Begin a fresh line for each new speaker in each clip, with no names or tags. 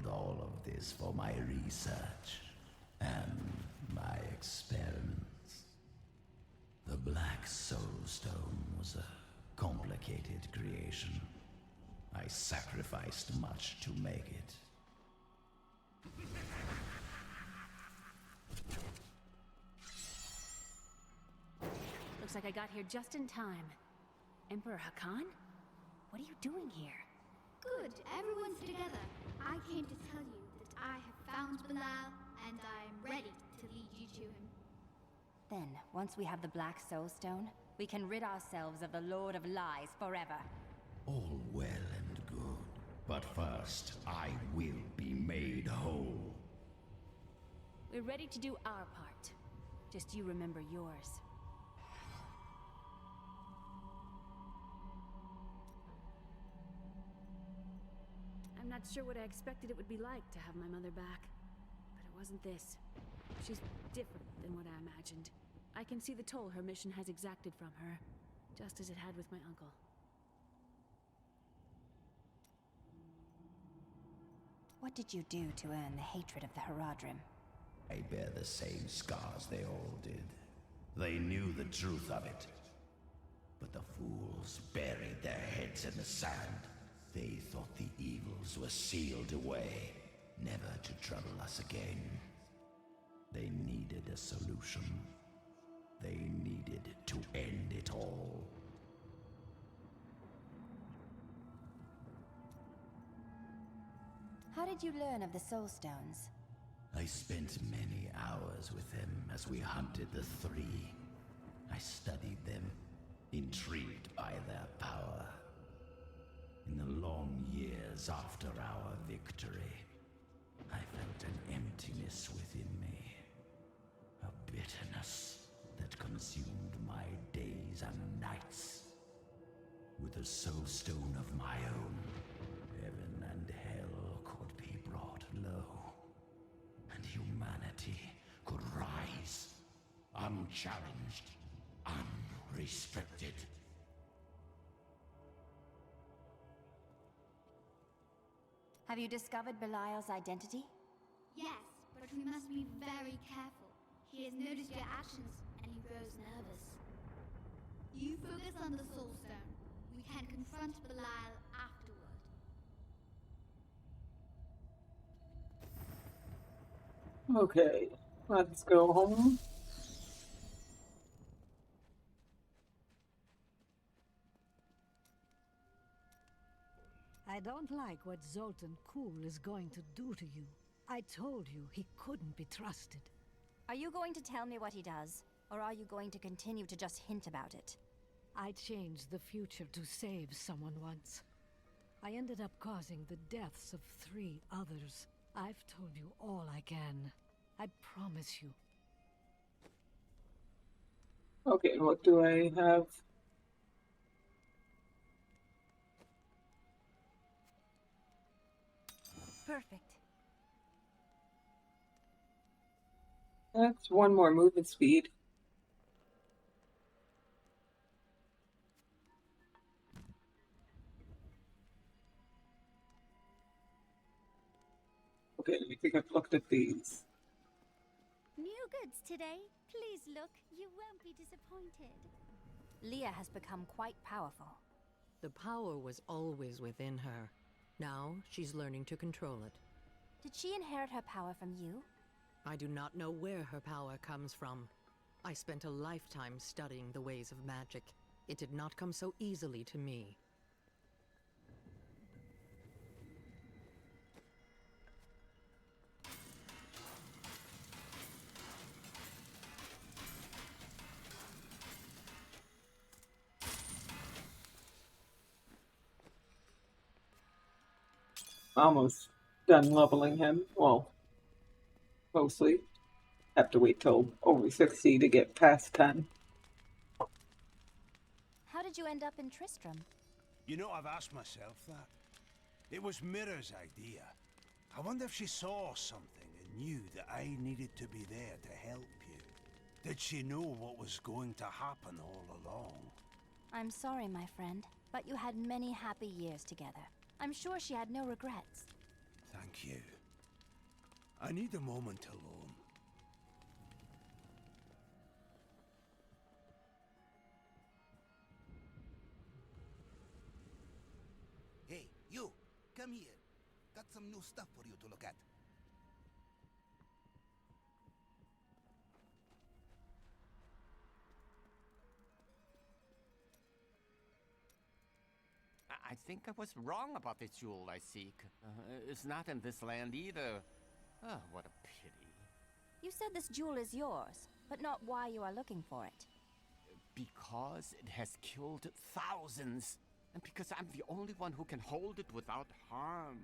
all of this for my research and my experiments. The Black Soul Stone was a complicated creation. I sacrificed much to make it.
Looks like I got here just in time. Emperor Hakan? What are you doing here?
Good, everyone's together. I came to tell you that I have found Belial, and I am ready to lead you to him.
Then, once we have the Black Soul Stone, we can rid ourselves of the Lord of Lies forever.
All well and good, but first I will be made whole.
We're ready to do our part. Just you remember yours. I'm not sure what I expected it would be like to have my mother back. But it wasn't this. She's different than what I imagined. I can see the toll her mission has exacted from her, just as it had with my uncle.
What did you do to earn the hatred of the Haradrim?
I bear the same scars they all did. They knew the truth of it. But the fools buried their heads in the sand. They thought the evils were sealed away, never to trouble us again. They needed a solution. They needed to end it all.
How did you learn of the Soul Stones?
I spent many hours with them as we hunted the three. I studied them, intrigued by their power. In the long years after our victory, I felt an emptiness within me. A bitterness that consumed my days and nights. With a soul stone of my own, heaven and hell could be brought low. And humanity could rise, unchallenged, unrestricted.
Have you discovered Belial's identity?
Yes, but we must be very careful. He has noticed your actions, and he grows nervous. You focus on the Soul Stone. We can confront Belial afterward.
Okay, let's go home.
I don't like what Zoltan Kulle is going to do to you. I told you he couldn't be trusted.
Are you going to tell me what he does? Or are you going to continue to just hint about it?
I changed the future to save someone once. I ended up causing the deaths of 3 others. I've told you all I can. I promise you.
Okay, what do I have?
Perfect.
That's one more movement speed. Okay, I think I've looked at these.
New goods today. Please look. You won't be disappointed.
Leah has become quite powerful.
The power was always within her. Now she's learning to control it.
Did she inherit her power from you?
I do not know where her power comes from. I spent a lifetime studying the ways of magic. It did not come so easily to me.
Almost done leveling him. Well, mostly. Have to wait till over 60 to get past 10.
How did you end up in Tristram?
You know, I've asked myself that. It was Mira's idea. I wonder if she saw something and knew that I needed to be there to help you. Did she know what was going to happen all along?
I'm sorry, my friend, but you had many happy years together. I'm sure she had no regrets.
Thank you. I need a moment alone.
Hey, you! Come here. Got some new stuff for you to look at.
I think I was wrong about the jewel I seek. It's not in this land either. Oh, what a pity.
You said this jewel is yours, but not why you are looking for it.
Because it has killed thousands. And because I'm the only one who can hold it without harm.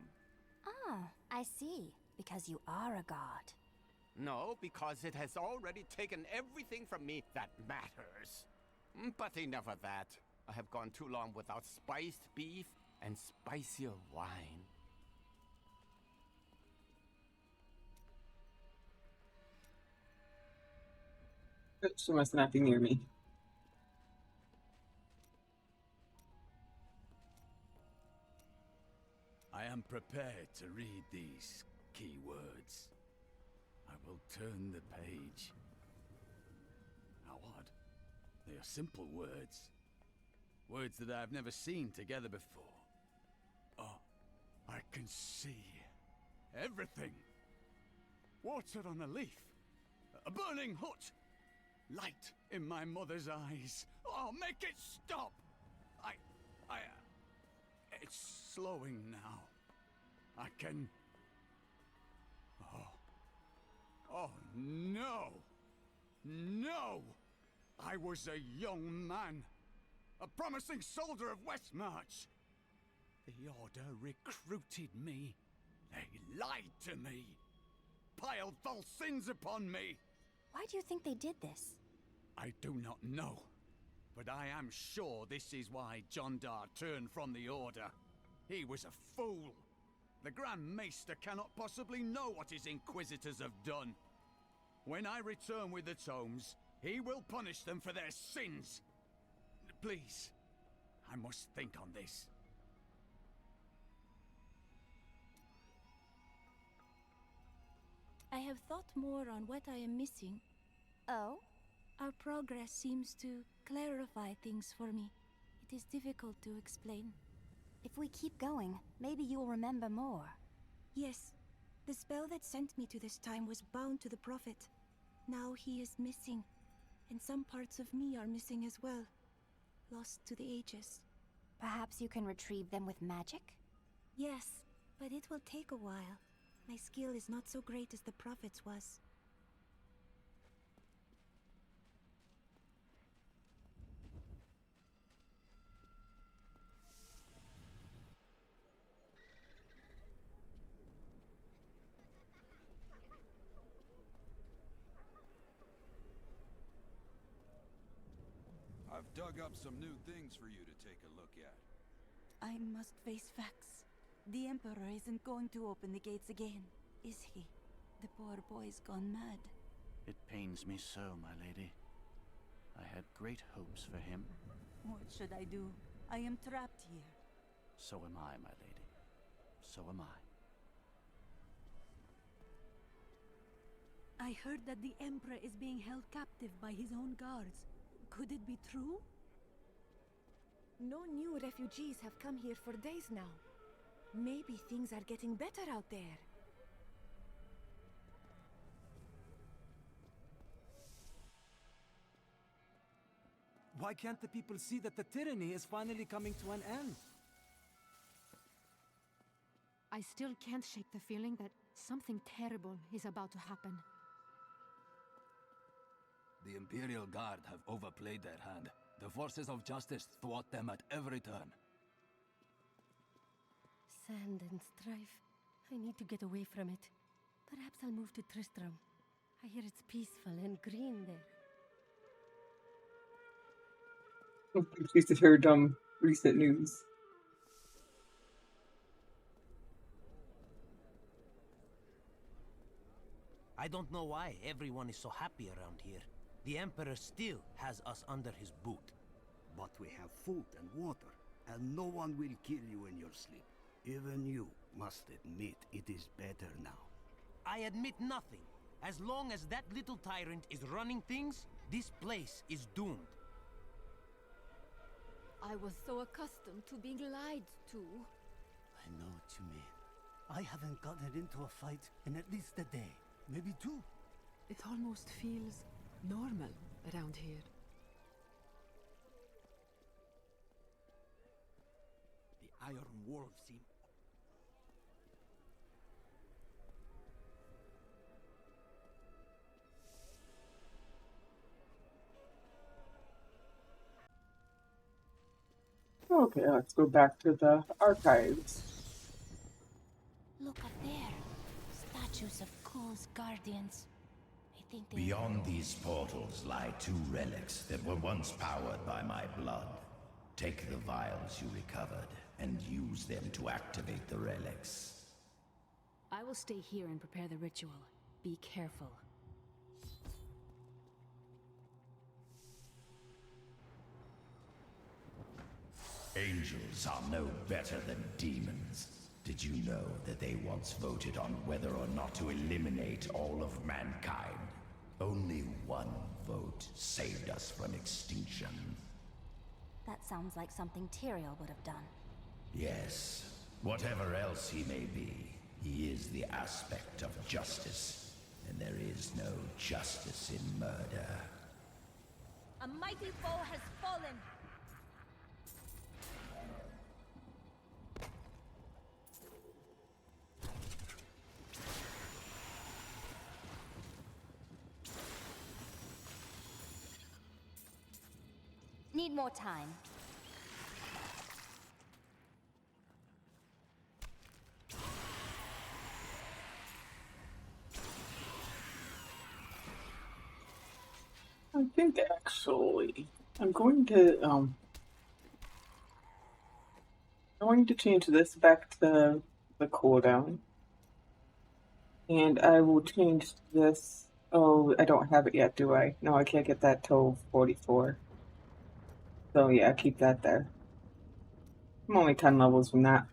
Ah, I see. Because you are a god.
No, because it has already taken everything from me that matters. But enough of that. I have gone too long without spiced beef and spicier wine.
She must not be near me.
I am prepared to read these key words. I will turn the page. How odd. They are simple words. Words that I have never seen together before. Oh, I can see everything. Water on a leaf. A burning hut. Light in my mother's eyes. Oh, make it stop! It's slowing now. I can... Oh, no! No! I was a young man. A promising soldier of Westmarch. The Order recruited me. They lied to me. Piled false sins upon me.
Why do you think they did this?
I do not know. But I am sure this is why Jondar turned from the Order. He was a fool. The Grand Maester cannot possibly know what his Inquisitors have done. When I return with the tomes, he will punish them for their sins. Please, I must think on this.
I have thought more on what I am missing.
Oh?
Our progress seems to clarify things for me. It is difficult to explain.
If we keep going, maybe you'll remember more.
Yes, the spell that sent me to this time was bound to the Prophet. Now he is missing, and some parts of me are missing as well. Lost to the ages.
Perhaps you can retrieve them with magic?
Yes, but it will take a while. My skill is not so great as the Prophet's was.
I've dug up some new things for you to take a look at.
I must face facts. The Emperor isn't going to open the gates again, is he? The poor boy's gone mad.
It pains me so, my lady. I had great hopes for him.
What should I do? I am trapped here.
So am I, my lady. So am I.
I heard that the Emperor is being held captive by his own guards. Could it be true? No new refugees have come here for days now. Maybe things are getting better out there.
Why can't the people see that the tyranny is finally coming to an end?
I still can't shake the feeling that something terrible is about to happen.
The Imperial Guard have overplayed their hand. The forces of justice thwart them at every turn.
Sand and strife. I need to get away from it. Perhaps I'll move to Tristram. I hear it's peaceful and green there.
I'm confused at her recent news.
I don't know why everyone is so happy around here. The Emperor still has us under his boot.
But we have food and water, and no one will kill you in your sleep. Even you must admit it is better now.
I admit nothing. As long as that little tyrant is running things, this place is doomed.
I was so accustomed to being lied to.
I know what you mean. I haven't gotten into a fight in at least a day, maybe two.
It almost feels normal around here.
The Iron Wolves seem...
Okay, let's go back to the archives.
Look up there. Statues of Kulle's guardians. I think they...
Beyond these portals lie two relics that were once powered by my blood. Take the vials you recovered and use them to activate the relics.
I will stay here and prepare the ritual. Be careful.
Angels are no better than demons. Did you know that they once voted on whether or not to eliminate all of mankind? Only one vote saved us from extinction.
That sounds like something Tyrael would have done.
Yes. Whatever else he may be, he is the aspect of justice. And there is no justice in murder.
A mighty foe has fallen!
Need more time.
I think actually I'm going to change this back to the cooldown. And I will change this. Oh, I don't have it yet, do I? No, I can't get that till 44. So yeah, keep that there. I'm only 10 levels from that.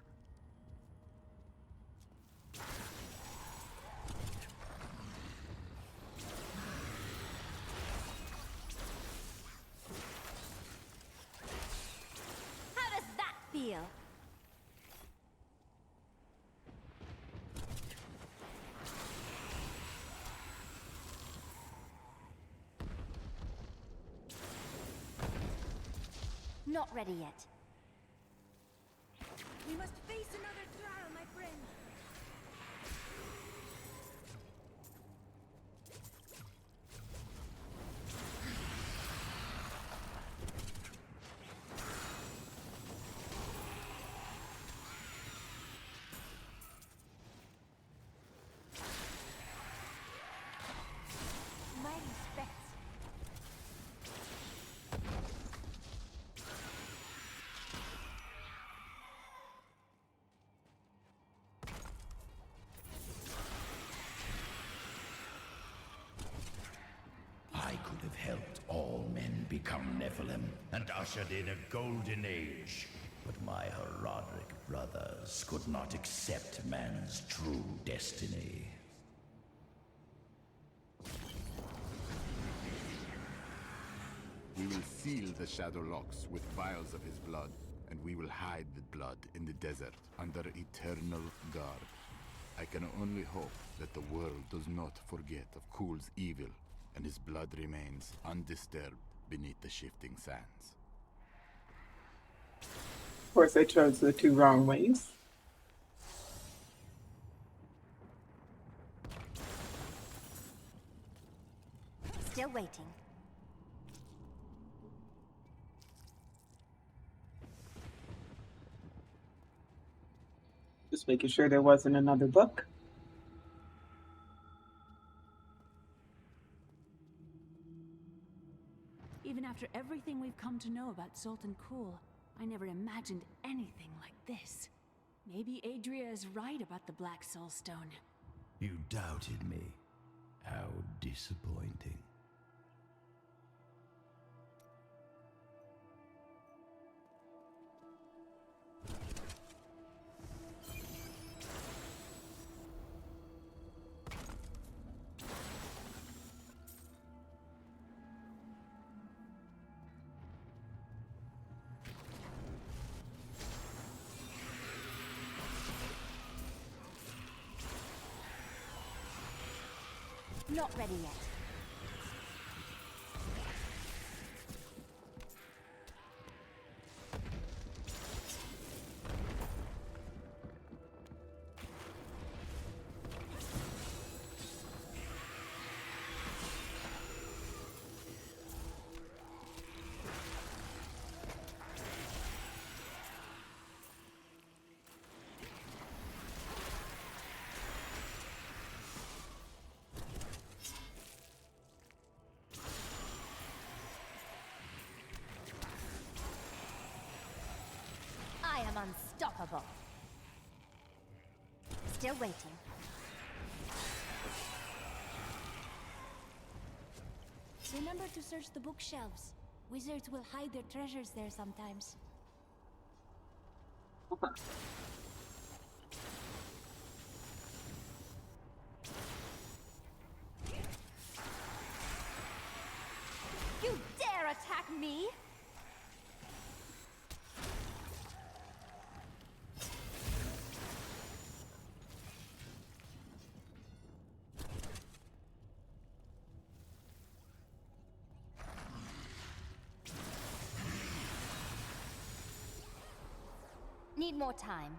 How does that feel?
Not ready yet.
We must face another trial, my friend.
My respects.
I could have helped all men become Nephilim and ushered in a golden age. But my Herodic brothers could not accept man's true destiny.
We will seal the Shadow Locks with vials of his blood, and we will hide the blood in the desert under eternal guard. I can only hope that the world does not forget of Kulle's evil, and his blood remains undisturbed beneath the shifting sands.
Of course, I chose the two wrong ways.
Still waiting.
Just making sure there wasn't another book.
Even after everything we've come to know about Sultan Kulle, I never imagined anything like this. Maybe Adria is right about the Black Soul Stone.
You doubted me. How disappointing.
Not ready yet. I am unstoppable. Still waiting.
Remember to search the bookshelves. Wizards will hide their treasures there sometimes.
You dare attack me? Need more time.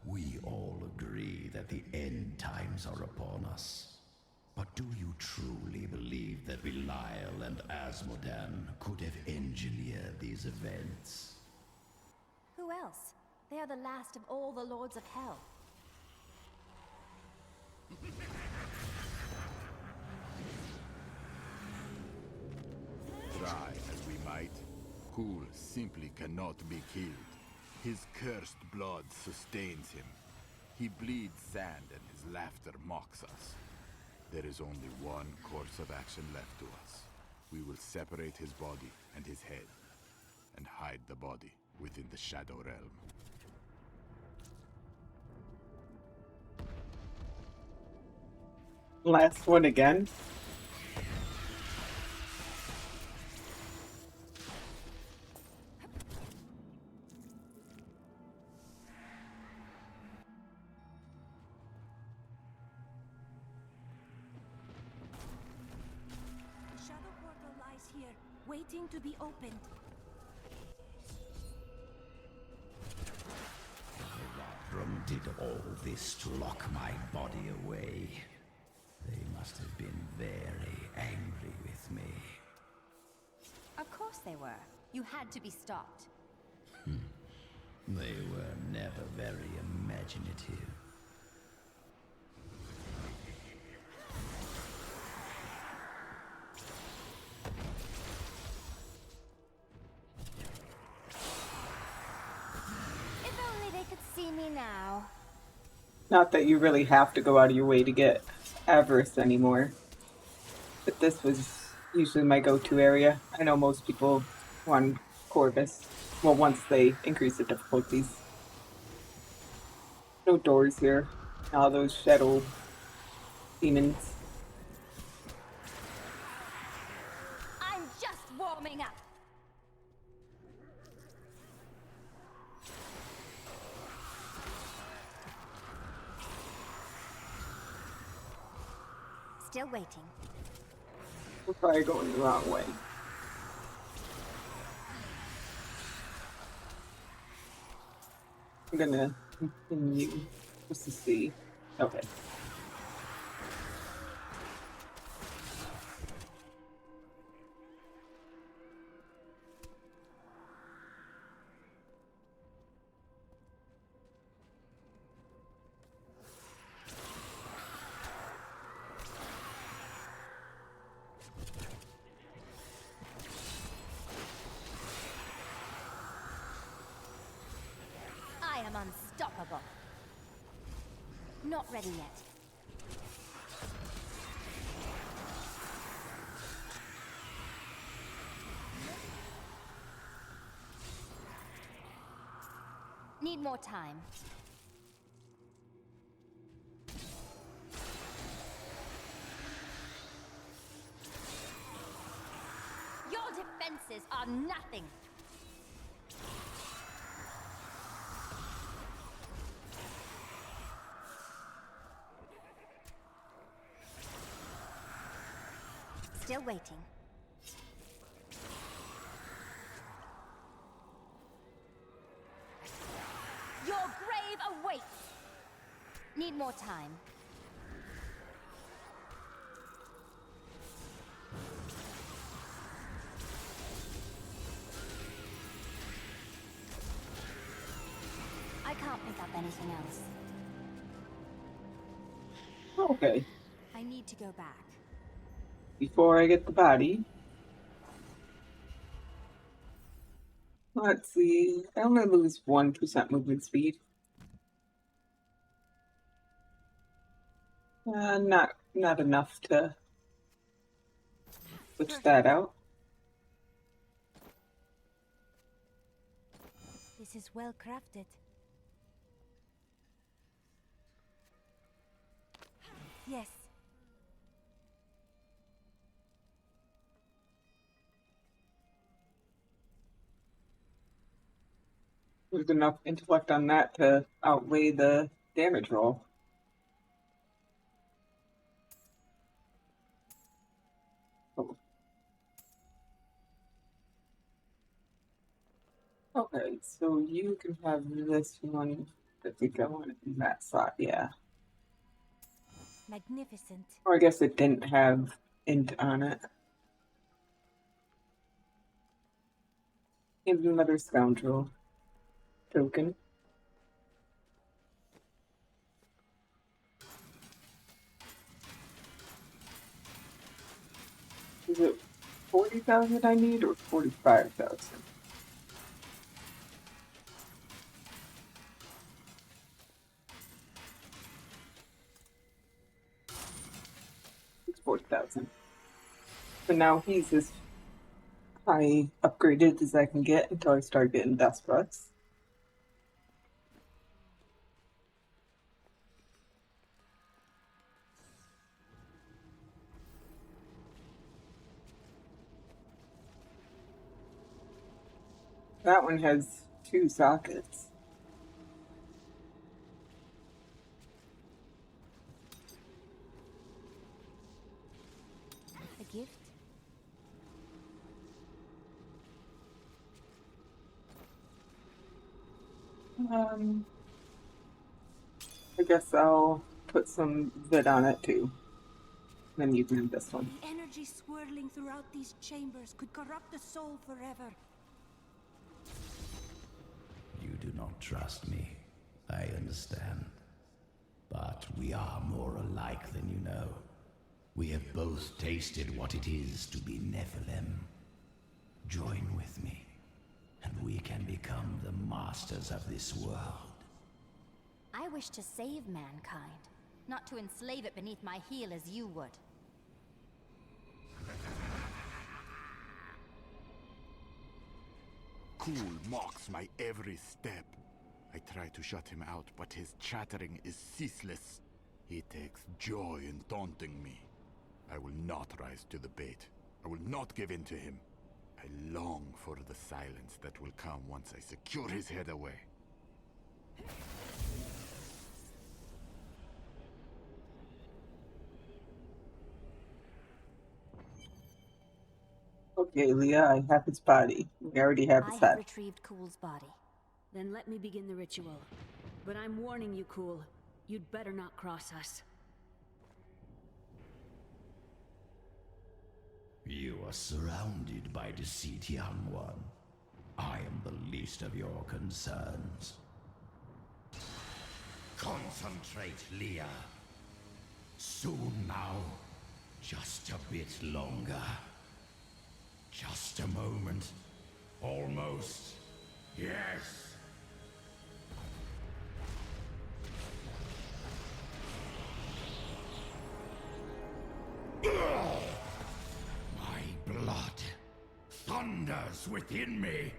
We all agree that the end times are upon us. But do you truly believe that Belial and Asmodan could have engineered these events?
Who else? They are the last of all the Lords of Hell.
Try as we might, Kulle simply cannot be killed. His cursed blood sustains him. He bleeds sand and his laughter mocks us. There is only one course of action left to us. We will separate his body and his head, and hide the body within the Shadow Realm.
Last one again.
The shadow portal lies here, waiting to be opened.
Rodrum did all this to lock my body away. They must have been very angry with me.
Of course they were. You had to be stopped.
They were never very imaginative.
If only they could see me now.
Not that you really have to go out of your way to get Avarice anymore. But this was usually my go-to area. I know most people want Corvus. Well, once they increase the difficulties. No doors here. All those shadow demons.
I'm just warming up. Still waiting.
We're probably going the wrong way. I'm gonna continue just to see. Okay.
I am unstoppable. Not ready yet. Need more time. Your defenses are nothing. Still waiting. Your grave awaits! Need more time. I can't pick up anything else.
Okay.
I need to go back.
Before I get the body. Let's see. I only lose 1% movement speed. Not enough to switch that out.
This is well crafted. Yes.
There's enough intellect on that to outweigh the damage roll. Oh. Okay, so you can have this one. I think I want it in that slot, yeah.
Magnificent.
Or I guess it didn't have int on it. Here's another scoundrel token. Is it 40,000 I need or 45,000? It's 40,000. So now he's as high upgraded as I can get until I start getting dust ruts. That one has 2 sockets.
A gift?
I guess I'll put some vid on it too. Then you can have this one.
The energy swirling throughout these chambers could corrupt the soul forever.
You do not trust me. I understand. But we are more alike than you know. We have both tasted what it is to be Nephilim. Join with me, and we can become the masters of this world.
I wish to save mankind, not to enslave it beneath my heel as you would.
Kulle mocks my every step. I try to shut him out, but his chattering is ceaseless. He takes joy in taunting me. I will not rise to the bait. I will not give in to him. I long for the silence that will come once I secure his head away.
Okay, Leah, I have his body. We already have his
I have
head.
retrieved Kulle's body.
Then let me begin the ritual. But I'm warning you, Kulle. You'd better not cross us.
You are surrounded by deceit, young one. I am the least of your concerns. Concentrate, Leah. Soon now. Just a bit longer. Just a moment. Almost. Yes. My blood thunders within me.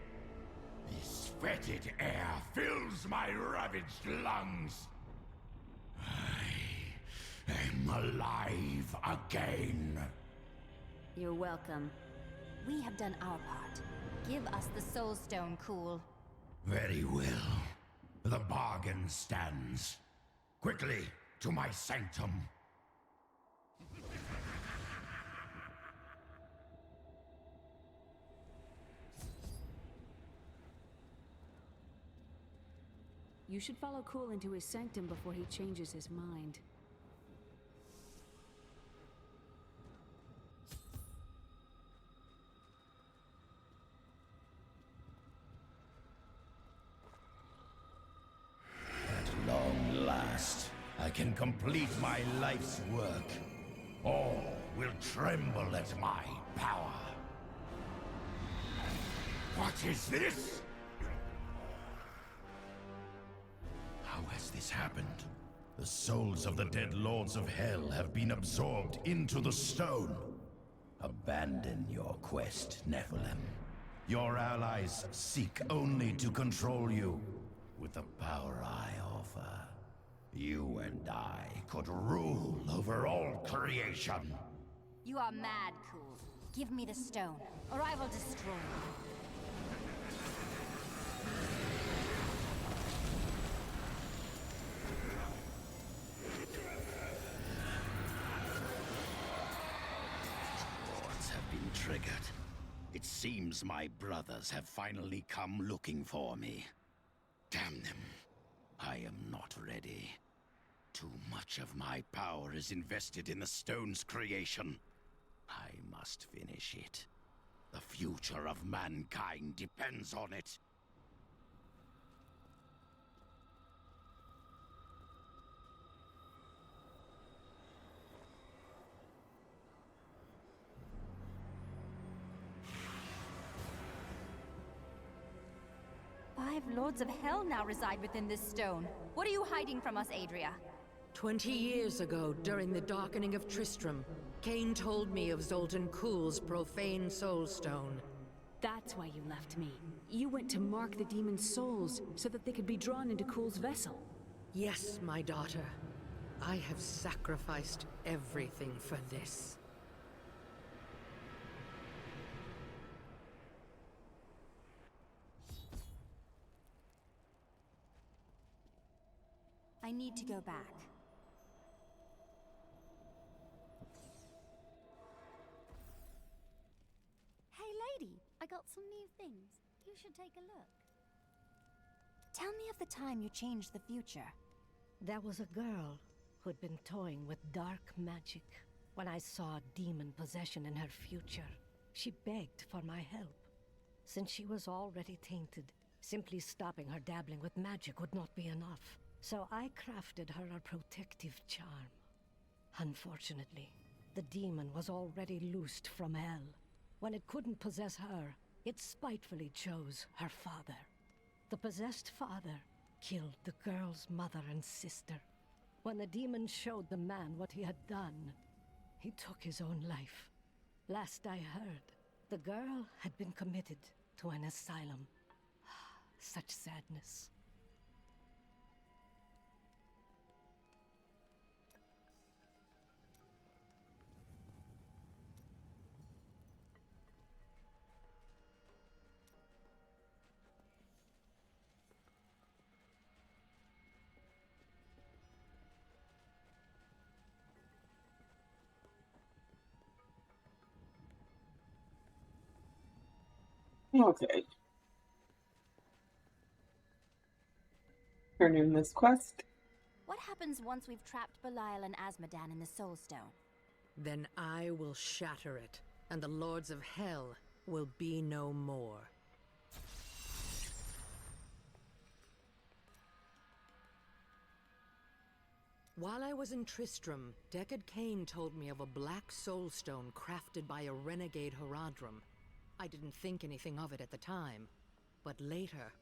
This fetid air fills my ravaged lungs. I am alive again.
You're welcome.
We have done our part. Give us the Soul Stone, Kulle.
Very well. The bargain stands. Quickly, to my sanctum.
You should follow Kulle into his sanctum before he changes his mind.
At long last, I can complete my life's work. All will tremble at my power. What is this? How has this happened? The souls of the dead lords of hell have been absorbed into the stone. Abandon your quest, Nephilim. Your allies seek only to control you. With the power I offer, you and I could rule over all creation.
You are mad, Kulle. Give me the stone, or I will destroy you.
Wards have been triggered. It seems my brothers have finally come looking for me. Damn them. I am not ready. Too much of my power is invested in the stone's creation. I must finish it. The future of mankind depends on it.
Five lords of hell now reside within this stone. What are you hiding from us, Adria?
20 years ago, during the darkening of Tristram, Cain told me of Zoltan Kulle's profane soulstone.
That's why you left me. You went to mark the demon's souls, so that they could be drawn into Kulle's vessel.
Yes, my daughter. I have sacrificed everything for this.
I need to go back.
Hey lady, I got some new things. You should take a look.
Tell me of the time you changed the future.
There was a girl who'd been toying with dark magic. When I saw demon possession in her future, she begged for my help. Since she was already tainted, simply stopping her dabbling with magic would not be enough. So I crafted her a protective charm. Unfortunately, the demon was already loosed from hell. When it couldn't possess her, it spitefully chose her father. The possessed father killed the girl's mother and sister. When the demon showed the man what he had done, he took his own life. Last I heard, the girl had been committed to an asylum. Such sadness.
Okay. Turn in this quest.
What happens once we've trapped Belial and Azmodan in the Soul Stone?
Then I will shatter it, and the lords of hell will be no more. While I was in Tristram, Deckard Cain told me of a black soulstone crafted by a renegade Horadrim. I didn't think anything of it at the time, but later,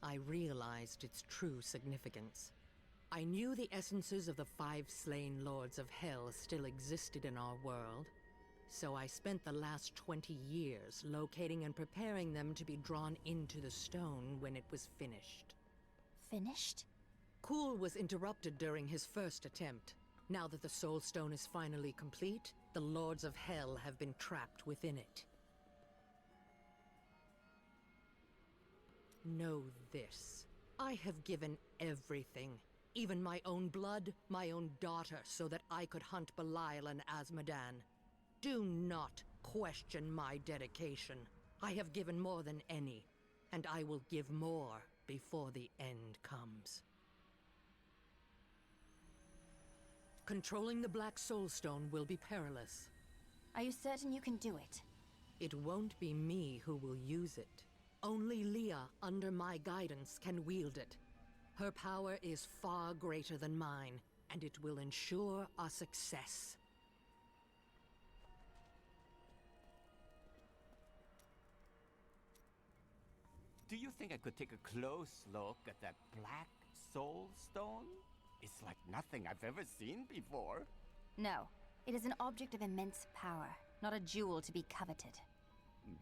I realized its true significance. I knew the essences of the 5 slain lords of hell still existed in our world, so I spent the last 20 years locating and preparing them to be drawn into the stone when it was finished.
Finished?
Kulle was interrupted during his first attempt. Now that the Soul Stone is finally complete, the Lords of Hell have been trapped within it. Know this. I have given everything, even my own blood, my own daughter, so that I could hunt Belial and Azmodan. Do not question my dedication. I have given more than any, and I will give more before the end comes. Controlling the Black Soulstone will be perilous.
Are you certain you can do it?
It won't be me who will use it. Only Leah, under my guidance, can wield it. Her power is far greater than mine, and it will ensure our success.
Do you think I could take a close look at that Black Soulstone? It's like nothing I've ever seen before.
No. It is an object of immense power, not a jewel to be coveted.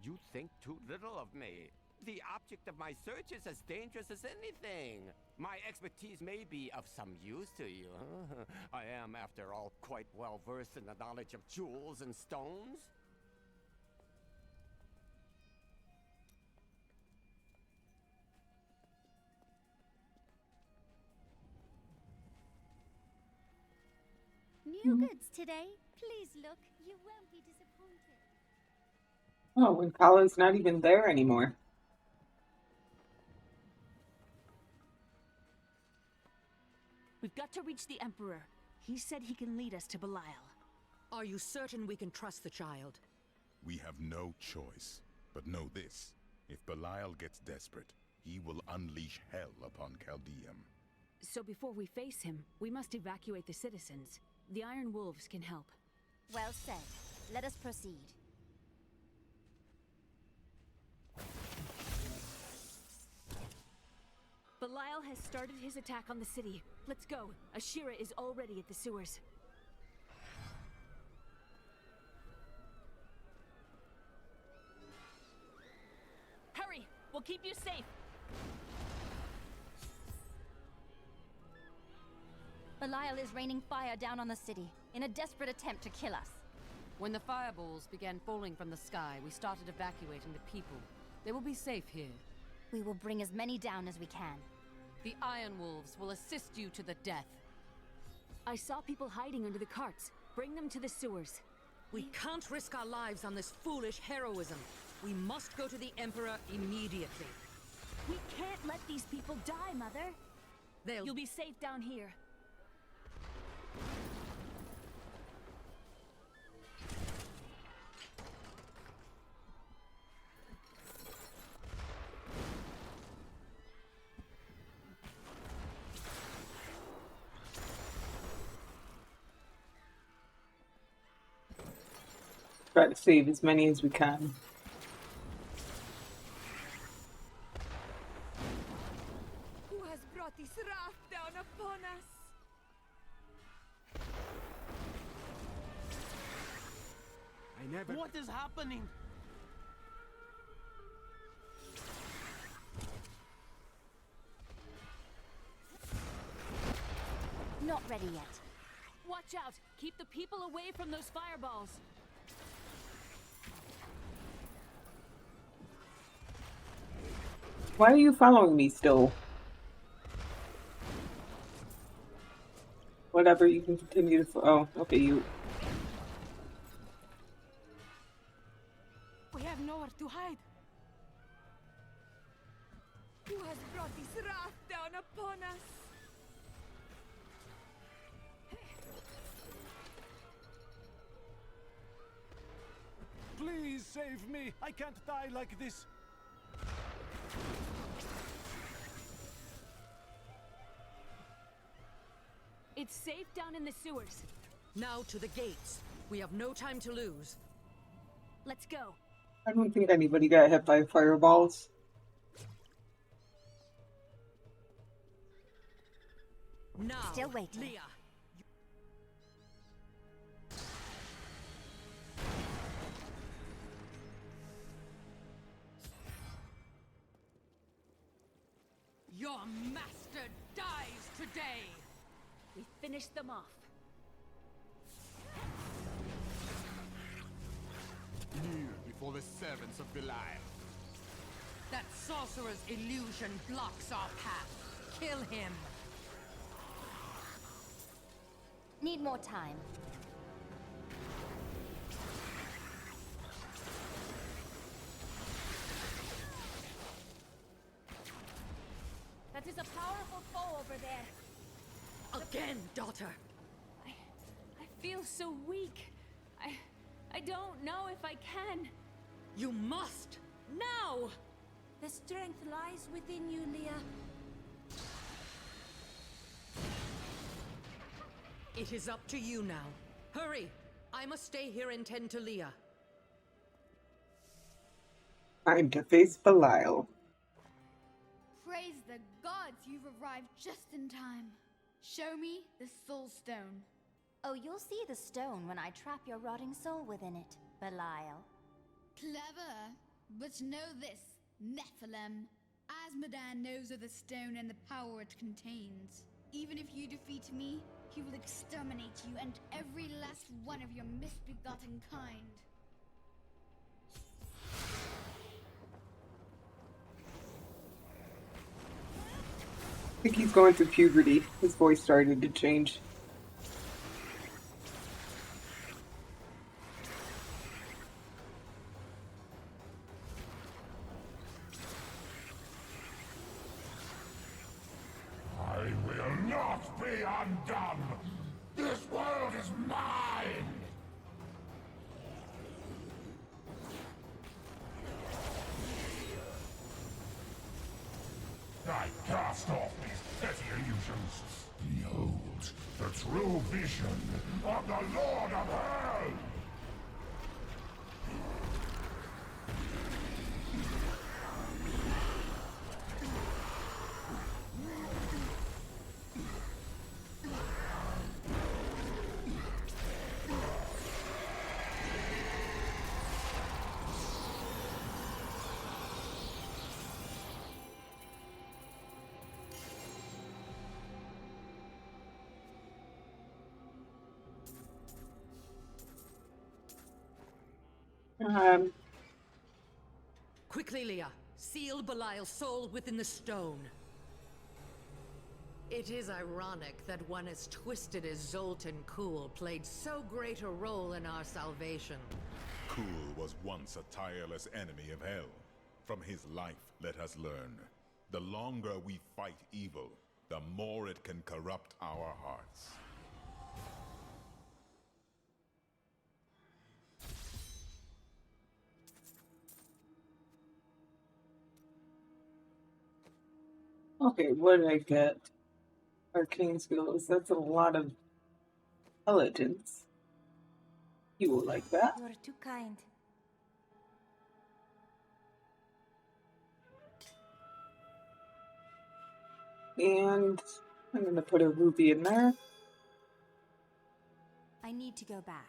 You think too little of me. The object of my search is as dangerous as anything. My expertise may be of some use to you. I am, after all, quite well versed in the knowledge of jewels and stones.
New goods today. Please look. You won't be disappointed.
Oh, and Paolo's not even there anymore.
We've got to reach the Emperor. He said he can lead us to Belial.
Are you certain we can trust the child?
We have no choice. But know this. If Belial gets desperate, he will unleash hell upon Chaldeum.
So before we face him, we must evacuate the citizens. The Iron Wolves can help.
Well said. Let us proceed.
Belial has started his attack on the city. Let's go. Ashira is already at the sewers. Hurry! We'll keep you safe!
Belial is raining fire down on the city, in a desperate attempt to kill us.
When the fireballs began falling from the sky, we started evacuating the people. They will be safe here.
We will bring as many down as we can.
The Iron Wolves will assist you to the death.
I saw people hiding under the carts. Bring them to the sewers.
We can't risk our lives on this foolish heroism. We must go to the Emperor immediately.
We can't let these people die, Mother. You'll be safe down here.
Try to save as many as we can.
Who has brought this wrath down upon us?
I never...
What is happening?
Not ready yet.
Watch out! Keep the people away from those fireballs!
Why are you following me still? Whatever, you can continue to... Oh, okay, you...
We have nowhere to hide. Who has brought this wrath down upon us?
Please save me! I can't die like this!
It's safe down in the sewers.
Now to the gates. We have no time to lose.
Let's go.
I don't think anybody got hit by fireballs.
Now,
Still waiting.
Leah. Your master dies today!
We finished them off.
Kneel before the servants of Belial.
That sorcerer's illusion blocks our path. Kill him!
Need more time.
That is a powerful foe over there.
Again, daughter!
feel so weak. I don't know if I can.
You must! Now!
The strength lies within you, Leah.
It is up to you now. Hurry! I must stay here and tend to Leah.
Time to face Belial.
Praise the gods, you've arrived just in time. Show me the Soul Stone.
Oh, you'll see the stone when I trap your rotting soul within it, Belial.
Clever. But know this, Nephilim. Asmodan knows of the stone and the power it contains. Even if you defeat me, he will exterminate you and every last one of your misbegotten kind.
I think he's going through puberty. His voice started to change.
I will not be undone! This world is mine! I cast off these petty illusions. Behold, the true vision of the Lord of Hell!
Quickly, Leah. Seal Belial's soul within the stone. It is ironic that one as twisted as Zoltan Kulle played so great a role in our salvation.
Kulle was once a tireless enemy of hell. From his life, let us learn. The longer we fight evil, the more it can corrupt our hearts.
Okay, what did I get? Arcane skills. That's a lot of intelligence. You will like that.
You're too kind.
And I'm going to put a ruby in there.
I need to go back.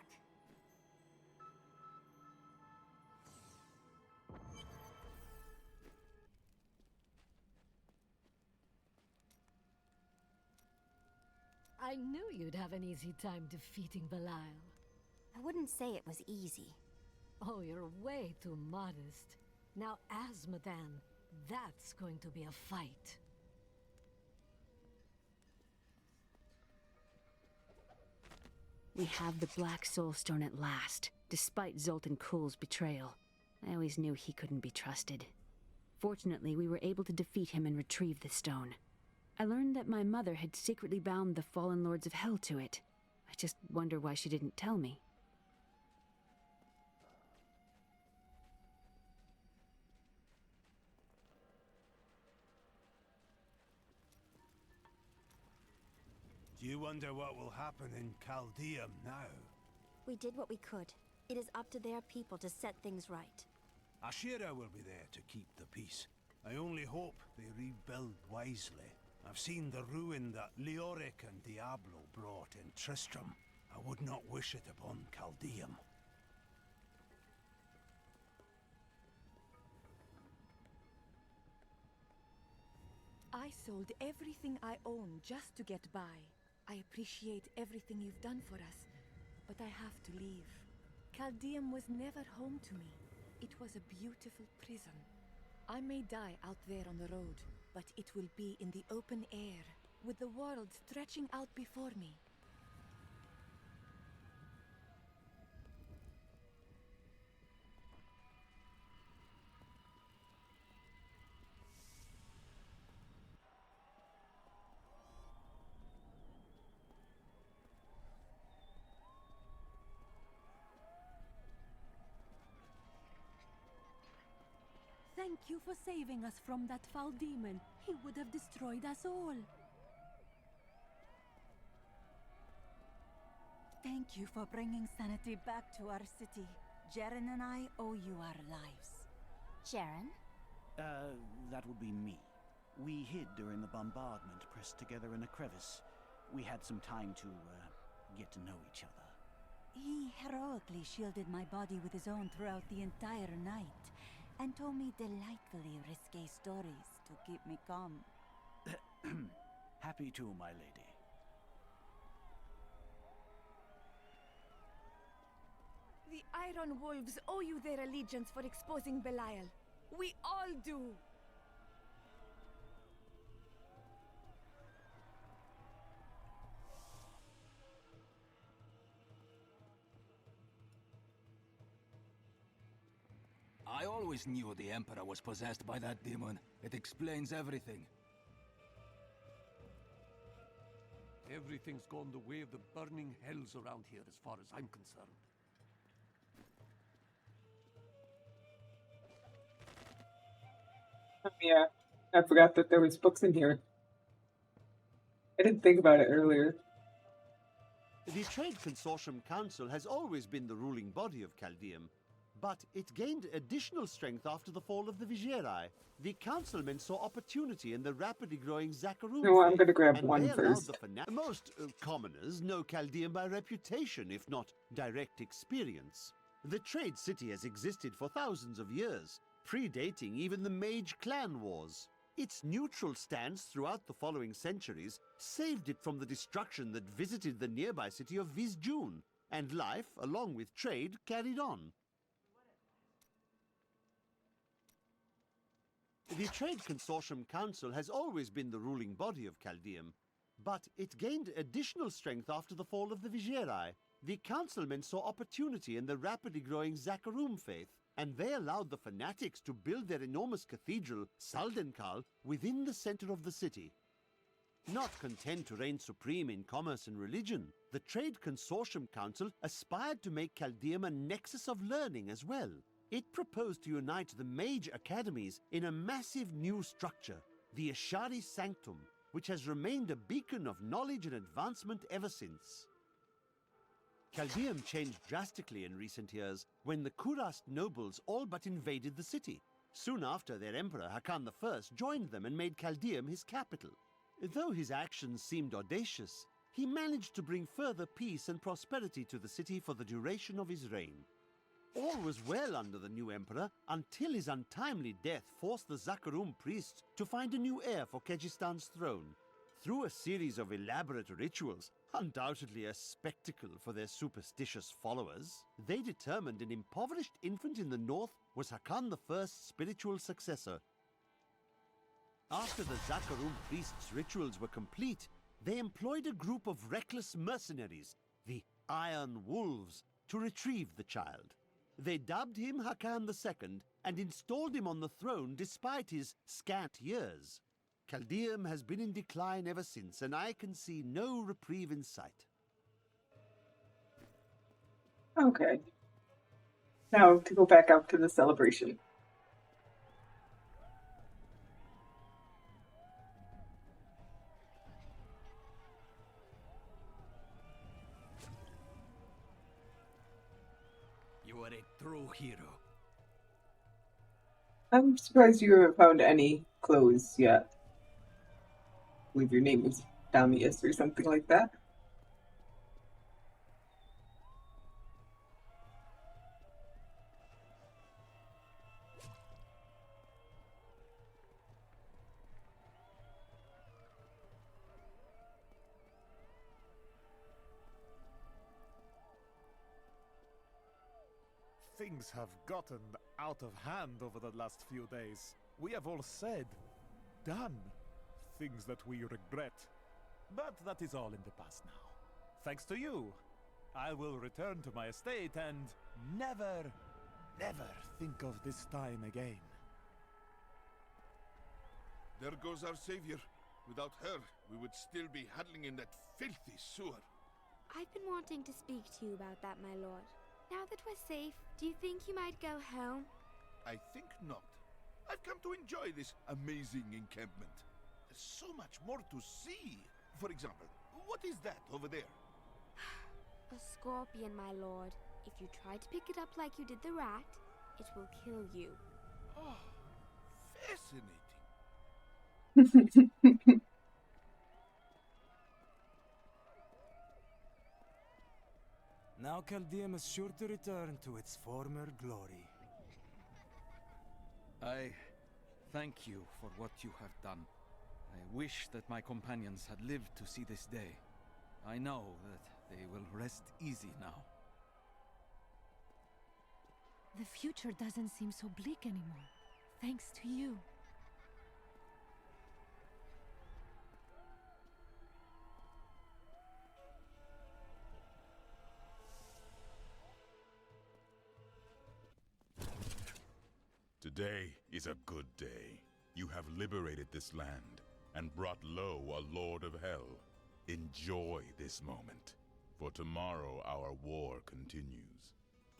I knew you'd have an easy time defeating Belial.
I wouldn't say it was easy.
Oh, you're way too modest. Now, Asmodan, that's going to be a fight.
We have the Black Soul Stone at last, despite Zoltan Kulle's betrayal. I always knew he couldn't be trusted. Fortunately, we were able to defeat him and retrieve the stone. I learned that my mother had secretly bound the fallen lords of hell to it. I just wonder why she didn't tell me.
Do you wonder what will happen in Caldeum now?
We did what we could. It is up to their people to set things right.
Ashira will be there to keep the peace. I only hope they rebuild wisely. I've seen the ruin that Leoric and Diablo brought in Tristram. I would not wish it upon Caldeum.
I sold everything I own just to get by. I appreciate everything you've done for us, but I have to leave. Caldeum was never home to me. It was a beautiful prison. I may die out there on the road, but it will be in the open air, with the world stretching out before me. Thank you for saving us from that foul demon. He would have destroyed us all. Thank you for bringing sanity back to our city. Jaren and I owe you our lives.
Jaren?
That would be me. We hid during the bombardment, pressed together in a crevice. We had some time to, get to know each other.
He heroically shielded my body with his own throughout the entire night, and told me delightfully risque stories to keep me calm.
Happy to, my lady.
The Iron Wolves owe you their allegiance for exposing Belial. We all do!
I always knew the Emperor was possessed by that demon. It explains everything.
Everything's gone the way of the burning hells around here as far as I'm concerned.
Oh, yeah, I forgot that there was books in here. I didn't think about it earlier.
The Trade Consortium Council has always been the ruling body of Caldeum, but it gained additional strength after the fall of the Vigerai. The councilmen saw opportunity in the rapidly growing Zakarum.
No, I'm gonna grab
and
one
they allowed
first.
Most commoners know Caldeum by reputation, if not direct experience. The trade city has existed for thousands of years, predating even the Mage Clan Wars. Its neutral stance throughout the following centuries saved it from the destruction that visited the nearby city of Vizjun, and life, along with trade, carried on. The Trade Consortium Council has always been the ruling body of Caldeum, but it gained additional strength after the fall of the Vigerai. The councilmen saw opportunity in the rapidly growing Zakarum faith, and they allowed the fanatics to build their enormous cathedral, Saldenkal, within the center of the city. Not content to reign supreme in commerce and religion, the Trade Consortium Council aspired to make Caldeum a nexus of learning as well. It proposed to unite the mage academies in a massive new structure, the Ashari Sanctum, which has remained a beacon of knowledge and advancement ever since. Caldeum changed drastically in recent years when the Kurast nobles all but invaded the city. Soon after, their emperor Hakan I joined them and made Caldeum his capital. Though his actions seemed audacious, he managed to bring further peace and prosperity to the city for the duration of his reign. All was well under the new emperor until his untimely death forced the Zakarum priests to find a new heir for Kejistan's throne. Through a series of elaborate rituals, undoubtedly a spectacle for their superstitious followers, they determined an impoverished infant in the north was Hakan I's spiritual successor. After the Zakarum priests' rituals were complete, they employed a group of reckless mercenaries, the Iron Wolves, to retrieve the child. They dubbed him Hakan II and installed him on the throne despite his scant years. Caldeum has been in decline ever since, and I can see no reprieve in sight.
Okay. Now to go back out to the celebration.
You are a true hero.
I'm surprised you haven't found any clothes yet. I believe your name is Damius or something like that.
Things have gotten out of hand over the last few days. We have all said, done, things that we regret. But that is all in the past now. Thanks to you, I will return to my estate and never think of this time again.
There goes our savior. Without her, we would still be huddling in that filthy sewer.
I've been wanting to speak to you about that, my lord. Now that we're safe, do you think you might go home?
I think not. I've come to enjoy this amazing encampment. There's so much more to see. For example, what is that over there?
A scorpion, my lord. If you try to pick it up like you did the rat, it will kill you.
Oh, fascinating.
Now Caldeum is sure to return to its former glory.
I thank you for what you have done. I wish that my companions had lived to see this day. I know that they will rest easy now.
The future doesn't seem so bleak anymore, thanks to you.
Today is a good day. You have liberated this land and brought low a lord of hell. Enjoy this moment, for tomorrow our war continues.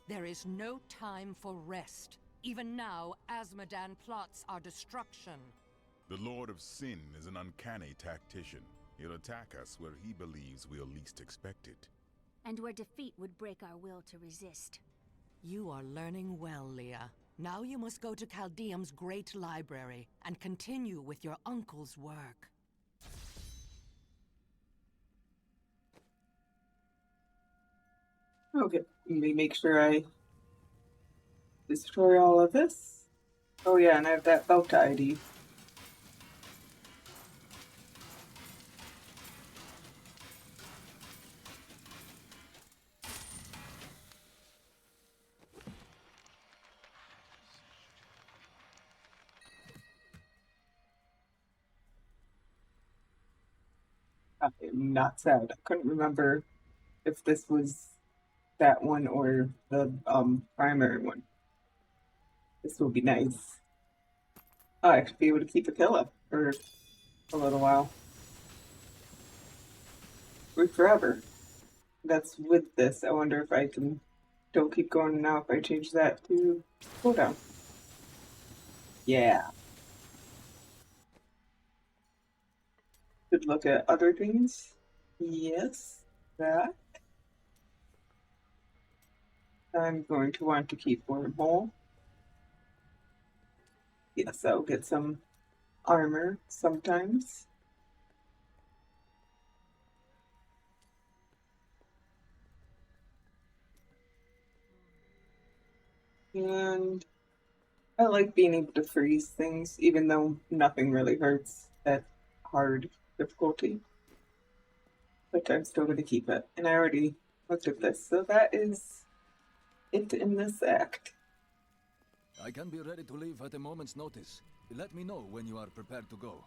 There is no time for rest. Even now, Azmodan plots our destruction.
The Lord of Sin is an uncanny tactician. He'll attack us where he believes we'll least expect it.
And where defeat would break our will to resist.
You are learning well, Leah. Now you must go to Caldeum's great library and continue with your uncle's work.
Okay, let me make sure I destroy all of this. Oh yeah, and I have that belt ID. I'm not sad. I couldn't remember if this was that one or the primary one. This will be nice. I'll actually be able to keep a pillow for a little while. Or forever. That's with this. I wonder if I can don't keep going now if I change that to cooldown. Yeah. Could look at other things. Yes, that. I'm going to want to keep wormhole. Yes, I'll get some armor sometimes. And I like being able to freeze things, even though nothing really hurts at hard difficulty. But I'm still going to keep it. And I already looked at this, so that is it in this act.
I can be ready to leave at a moment's notice. Let me know when you are prepared to go.